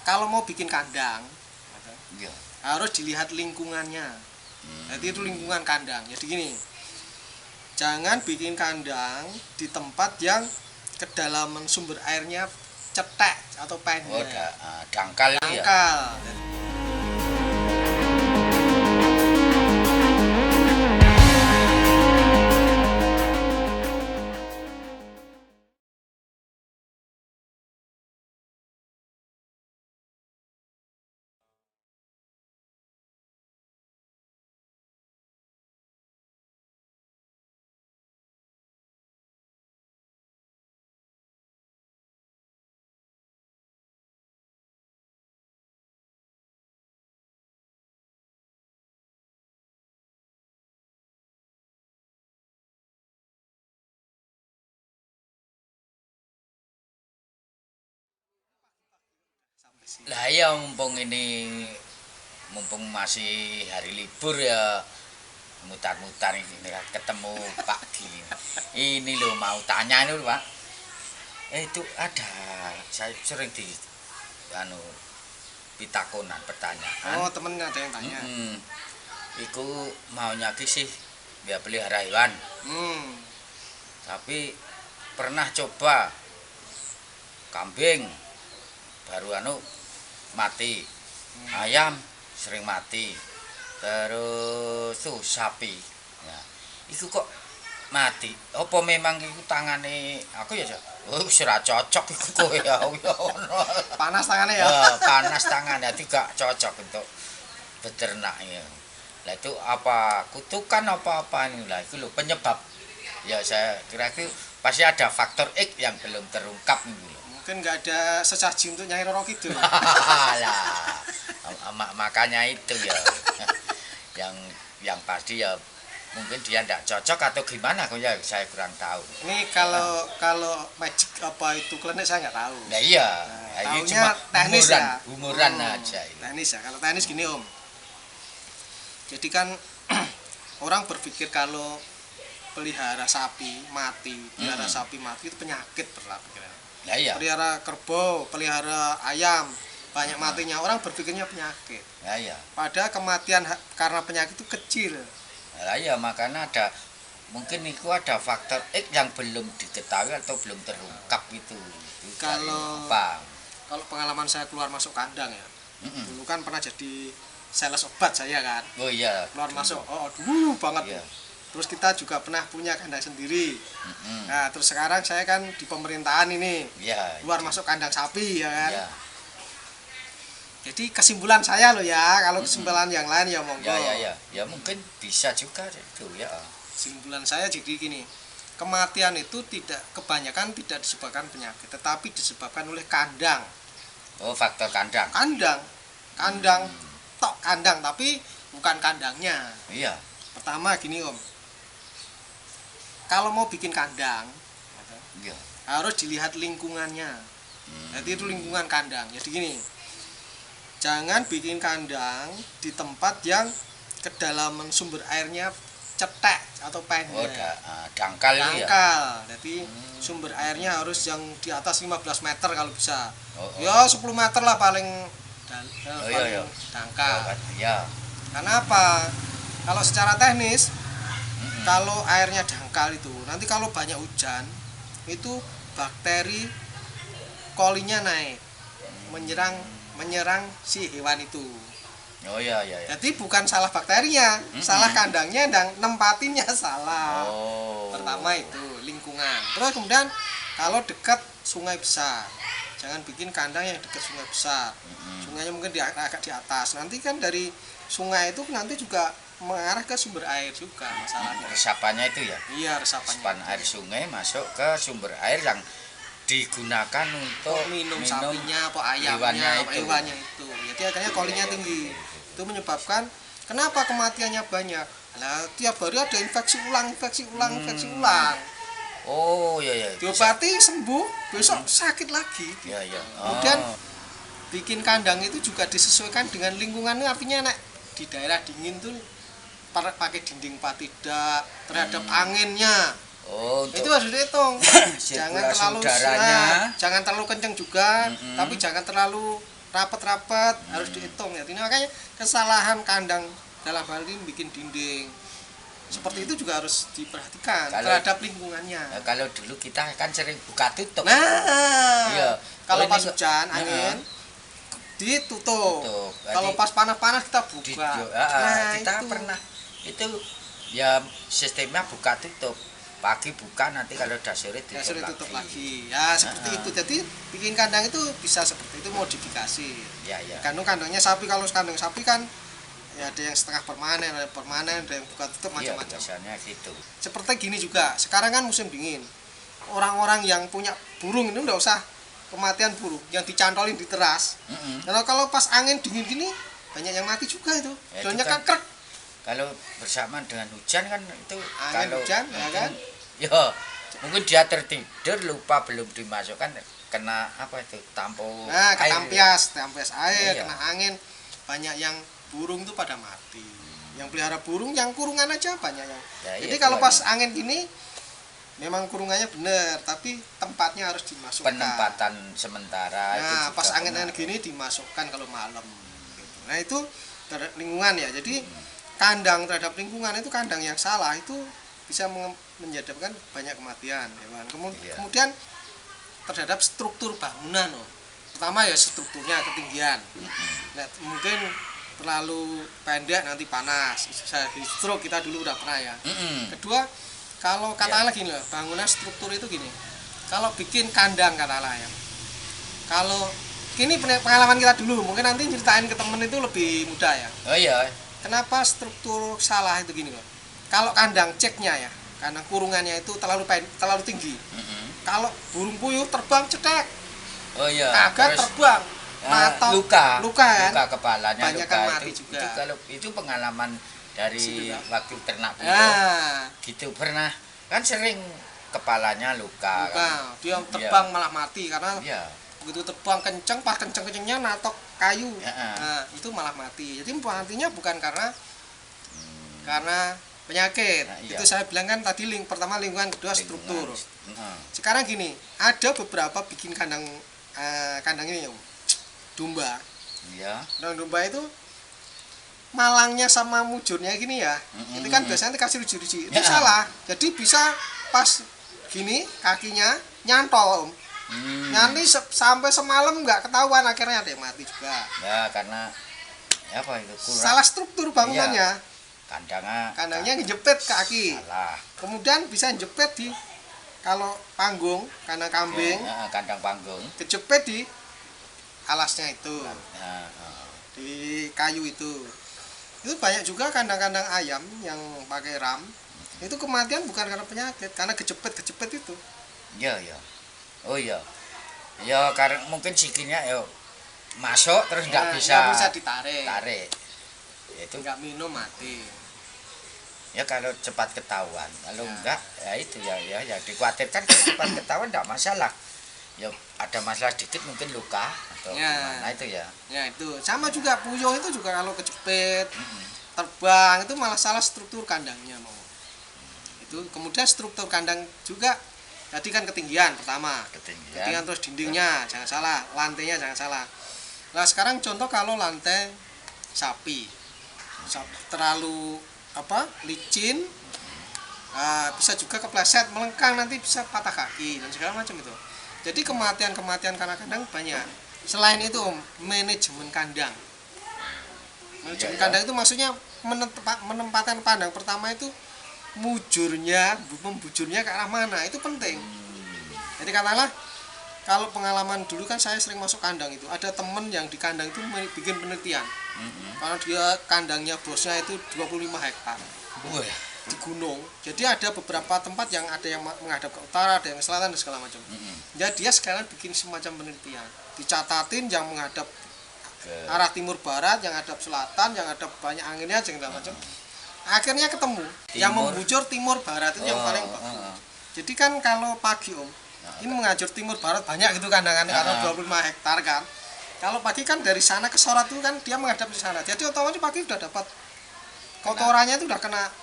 kalau mau bikin kandang Iya. harus dilihat lingkungannya. Jadi itu lingkungan kandang. Jadi gini, jangan bikin kandang di tempat yang kedalaman sumber airnya cetek atau pendek. Oh, dangkal itu ya. Dangkal. Lah ya mumpung masih hari libur ya mutar-mutar ini ketemu Pak Di. Ini loh mau tanya ini loh, Pak. Itu ada saya sering di pitakonan pertanyaan. Oh, temen ada yang tanya. Iku maunya sih ya pelihara hewan. Tapi pernah coba kambing baru mati. Ayam sering mati. Terus tuh sapi. Nah, itu kok mati. Apa memang itu tangane aku ya, oh ora cocok iku kowe ya. Panas tangannya ya. Panas tangannya itu gak cocok untuk beternak ya. Lah itu apa kutukan apa-apa ini lah itu loh penyebab. Ya saya kira itu pasti ada faktor X yang belum terungkap ini loh. Mungkin nggak ada sesaji untuk Nyai Roro Kidul. Lah, makanya itu ya. yang pasti ya mungkin dia tidak cocok atau gimana kok ya saya kurang tahu. Ini kalau magic apa itu klinik saya nggak tahu. Nah iya, ini cuma teknis humuran aja. Ini. Teknis ya, kalau teknis gini Om. Jadi kan orang berpikir kalau pelihara sapi mati itu penyakit berlapisan. Nah iya. Pelihara kerbau, pelihara ayam banyak matinya, orang berpikirnya penyakit. Nah iya. Padahal kematian karena penyakit itu kecil. Nah iya, makanya mungkin itu ada faktor X yang belum diketahui atau belum terungkap itu Kalau apa? Kalau pengalaman saya keluar masuk kandang ya, dulu kan pernah jadi sales obat saya kan. Oh iya. Keluar masuk, dulu banget. Iya. Terus kita juga pernah punya kandang sendiri. Nah terus sekarang saya kan di pemerintahan ini, keluar masuk kandang sapi ya kan. Iya. Jadi kesimpulan saya loh ya, kalau kesimpulan yang lain ya monggo. Ya mungkin bisa juga itu ya. Kesimpulan saya jadi gini, kematian itu kebanyakan tidak disebabkan penyakit, tetapi disebabkan oleh kandang. Oh, faktor kandang. Kandang, kandang tapi bukan kandangnya. Iya. Pertama gini Om, kalau mau bikin kandang, harus dilihat lingkungannya. Jadi itu lingkungan kandang. Jadi gini, jangan bikin kandang di tempat yang kedalaman sumber airnya cetek atau pendek. Oh, dangkal ya. Dangkal. Jadi sumber airnya harus yang di atas 15 meter kalau bisa. Ya 10 meter lah paling dangkal. Iya. Karena apa? Kalau secara teknis, kalau airnya dangkal itu, nanti kalau banyak hujan, itu bakteri kolinya naik, menyerang si hewan itu. Oh iya. Jadi bukan salah bakterinya, salah kandangnya dan nempatinnya salah. Pertama itu lingkungan. Terus kemudian kalau dekat sungai besar, jangan bikin kandang yang dekat sungai besar. Sungainya mungkin agak di atas. Nanti kan dari sungai itu nanti juga mengarah ke sumber air juga masalahnya. Resapannya itu ya? Iya, resapannya. Resapan air sungai masuk ke sumber air yang digunakan untuk minum sapinya apa ayamnya hewannya itu. Jadi akhirnya kolinya tinggi. Itu menyebabkan kenapa kematiannya banyak. Lah tiap hari ada infeksi ulang. Oh iya. Diobati sembuh, besok sakit lagi. Iya. Kemudian bikin kandang itu juga disesuaikan dengan lingkungannya, artinya di daerah dingin tuh pakai dinding patida terhadap anginnya. Itu harus dihitung. Jangan terlalu kenceng juga, tapi jangan terlalu rapet-rapet, harus dihitung ya. Ini makanya kesalahan kandang dalam hal ini bikin dinding seperti itu juga harus diperhatikan terhadap lingkungannya. Kalau dulu kita kan sering buka tutup. Iya. Kalau pas hujan angin ditutup. Kalau pas panas-panas kita buka. Kita pernah itu ya sistemnya buka tutup. Pagi buka, nanti kalau udah sore tutup lagi. Ya seperti itu. Jadi bikin kandang itu bisa seperti itu, modifikasi. Ya. Kandangnya sapi, kalau kandang sapi kan ya ada yang setengah permanen, ada yang buka tutup macam-macam. Biasanya gitu. Seperti gini juga. Sekarang kan musim dingin. Orang-orang yang punya burung ini udah usah kematian burung yang dicantolin di teras. Karena kalau pas angin dingin gini banyak yang mati juga itu. Daunnya kan krek. Kalau bersamaan dengan hujan kan itu angin kalau hujan ya kan. Ya, mungkin dia tertidur lupa belum dimasukkan kena apa itu tampung ketampias air, kena angin, banyak yang burung itu pada mati. Yang pelihara burung yang kurungan aja banyak yang. Jadi kalau pas angin gini memang kurungannya benar, tapi tempatnya harus dimasukkan. Penempatan sementara. Nah, pas angin gini dimasukkan kalau malam. Gitu. Nah itu terhadap lingkungan ya. Jadi kandang terhadap lingkungan itu kandang yang salah itu bisa menyebabkan banyak kematian hewan. Kemudian terhadap struktur bangunan, pertama ya strukturnya ketinggian. Nah, mungkin terlalu pendek nanti panas, bisa stroke, kita dulu udah pernah ya. Kedua, kalau katakanlah gini loh, bangunan struktur itu gini. Kalau bikin kandang katakanlah ya. Kalau ini pengalaman kita dulu, mungkin nanti ceritain ke temen itu lebih mudah ya. Oh iya. Kenapa struktur salah itu gini loh? Kalau kandang ceknya ya, kandang kurungannya itu terlalu tinggi. Kalau burung puyuh terbang cetek. Oh iya. Kagak terbang. Luka kan? Luka kepalanya. Banyak kan mati juga. Itu kalau itu pengalaman dari waktu ternak gitu pernah kan sering kepalanya luka. Kan? Dia terbang malah mati karena begitu terbang kenceng, pas kencengnya natok kayu. Nah, itu malah mati. Jadi matinya bukan karena penyakit. Itu saya bilang kan tadi pertama lingkungan, kedua struktur. Sekarang gini, ada beberapa bikin kandang ini ya, domba. Iya. Kandang domba itu malangnya sama mujurnya gini ya. Itu kan biasanya dikasih ruji-ruji. Itu salah. Jadi bisa pas gini kakinya nyantol, Nanti sampai semalam nggak ketahuan, akhirnya ada yang mati juga. Ya karena apa itu kurang. Salah struktur bangunannya. Iya, kandangnya ngejepit kaki. Salah. Kemudian bisa jepit di kalau panggung kandang kambing. Kandang panggung. Kejepit di alasnya itu. Di kayu itu. Itu banyak juga kandang-kandang ayam yang pakai ram. Itu kematian bukan karena penyakit, karena kejepit itu. Iya, iya. Oh iya. Ya karena mungkin sikinya ya masuk terus nggak bisa ditarik. Itu nggak minum mati. Ya kalau cepat ketahuan. Kalau enggak ya itu ya dikhawatirkan cepat ketahuan enggak masalah. Ya ada masalah sedikit mungkin luka atau gimana itu ya. Ya itu. Sama juga puyuh itu juga kalau kejepit terbang itu malah salah struktur kandangnya mau. Itu kemudian struktur kandang juga tadi kan ketinggian pertama. Ketinggian terus dindingnya jangan salah, lantainya jangan salah. Nah, sekarang contoh kalau lantai sapi terlalu licin, bisa juga kepleset, melengkang, nanti bisa patah kaki dan segala macam itu. Jadi kematian karena kandang banyak. Selain itu manajemen kandang. Manajemen kandang itu maksudnya menempatkan kandang pertama itu membujurnya ke arah mana, itu penting. Jadi katakanlah kalau pengalaman dulu kan saya sering masuk kandang itu, ada temen yang di kandang itu bikin penelitian. Karena dia kandangnya bosnya itu 25 hektar di gunung. Jadi ada beberapa tempat yang ada yang menghadap ke utara, ada yang ke selatan dan segala macam. Jadi dia sekarang bikin semacam penelitian, dicatatin yang menghadap arah timur barat, yang hadap selatan, yang ada banyak anginnya segala macam. Akhirnya ketemu yang membujur timur barat itu yang paling bagus. Jadi kan kalau pagi ini mengajur timur barat banyak gitu kandangan karena 25 hektar kan. Kalau pagi kan dari sana ke Sorat itu kan dia menghadap ke sana. Jadi otomatis pagi sudah dapat kotorannya itu udah kena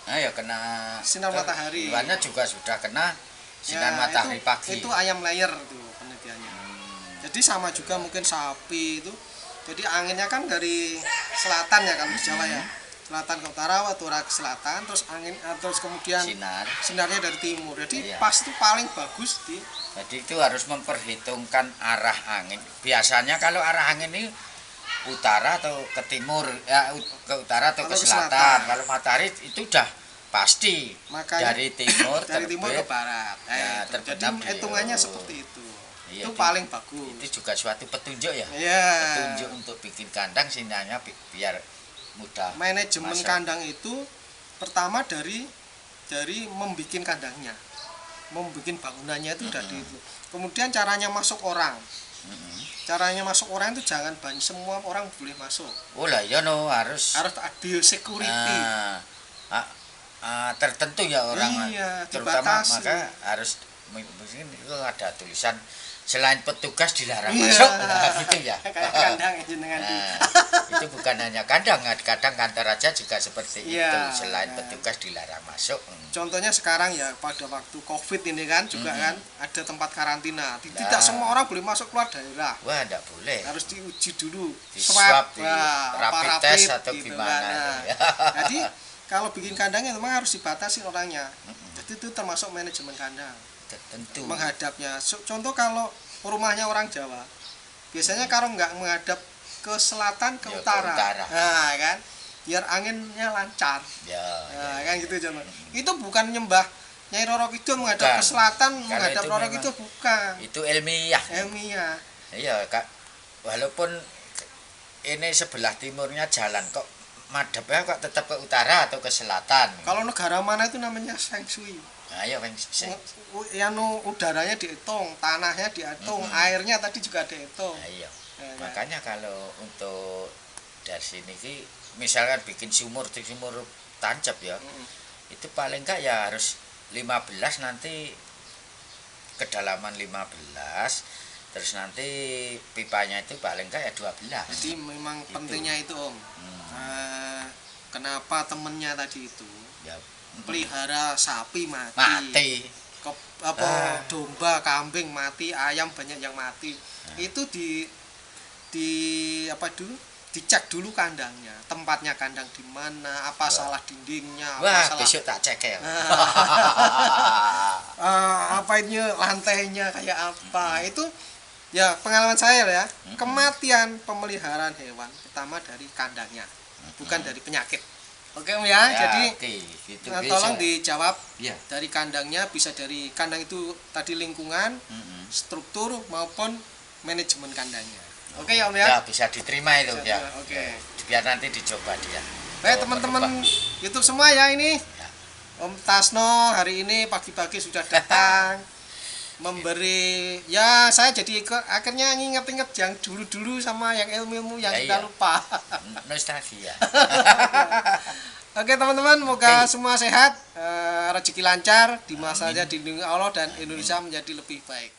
sinar matahari. Hewannya juga sudah kena sinar matahari pagi. Itu ayam layer itu penelitiannya. Jadi sama juga mungkin sapi itu Jadi anginnya kan dari selatan ya kalau di Jawa ya. Selatan ke utara, utara ke selatan, terus angin terus kemudian sinarnya dari timur. Jadi pas itu paling bagus di. Jadi itu harus memperhitungkan arah angin. Biasanya kalau arah angin ini utara atau ke timur, ya ke utara atau ke selatan. Kalau matahari itu udah pasti. Makanya, dari timur ke barat. Ya, jadi hitungannya seperti itu. Iya, itu paling bagus. Itu juga suatu petunjuk ya. Iya. Petunjuk untuk bikin kandang sinarnya biar mudah. Manajemen masuk. Kandang itu pertama dari membikin kandangnya, membikin bangunannya itu dari itu. Kemudian caranya masuk orang. Caranya masuk orang itu jangan banyak, semua orang boleh masuk. Oh lah ya no, harus biosecurity. Tertentu ya orang. Iya, terutama dibatasi. maka harus mungkin itu ada tulisan selain petugas dilarang masuk gitu ya. Kayak kandang jenengan. Itu bukan hanya kandang, kadang kantor aja juga seperti itu, selain petugas dilarang masuk. Contohnya sekarang ya pada waktu Covid ini kan juga kan ada tempat karantina. Tidak semua orang boleh masuk keluar daerah. Wah, enggak boleh. Harus diuji dulu. Di swab, di rapid test atau gitu gimana. Kan. Jadi kalau bikin kandangnya memang harus dibatasi orangnya. Jadi itu termasuk manajemen kandang. Tentu. Menghadapnya. Contoh kalau rumahnya orang Jawa, biasanya kalau nggak menghadap ke selatan ke utara. Nah, kan biar anginnya lancar. Kan gitu contoh. Itu bukan nyembah Nyai Roro Kidul menghadap ke selatan, menghadap Roro Kidul bukan. Itu ilmiah. Iya, Kak. Walaupun ini sebelah timurnya jalan kok madepnya kok tetap ke utara atau ke selatan. Kalau negara mana itu namanya Feng Shui. Nah, ya udaranya dihitung, tanahnya dihitung, airnya tadi juga dihitung. Nah, iya. Makanya kalau untuk dari sini ki misalkan bikin sumur tancap ya. Itu paling enggak ya harus 15 nanti kedalaman 15, terus nanti pipanya itu paling enggak ya 12. Jadi memang itu pentingnya itu Om. Kenapa temennya tadi itu pelihara sapi mati. Domba, kambing mati, ayam banyak yang mati. Itu dicek dulu kandangnya, tempatnya kandang di mana, apa salah dindingnya, besok tak cek ya. Apa ini lantainya kayak apa. Itu ya pengalaman saya ya. Kematian pemeliharaan hewan pertama dari kandangnya, bukan dari penyakit. Oke Om ya, jadi gitu tolong dijawab dari kandangnya, bisa dari kandang itu tadi lingkungan, struktur maupun manajemen kandangnya. Oke ya Om ya. Ya bisa diterima itu ya. Oke. Biar nanti dicoba dia. Baik teman-teman YouTube semua ya ini. Om Tasno hari ini pagi-pagi sudah datang memberi ya saya jadi akhirnya nginget-inget yang dulu-dulu sama yang ilmu-ilmu yang kita lupa. Nostalgia. Oke teman-teman, semoga semua sehat, rezeki lancar, di masa saja dilindungi Allah dan Indonesia menjadi lebih baik.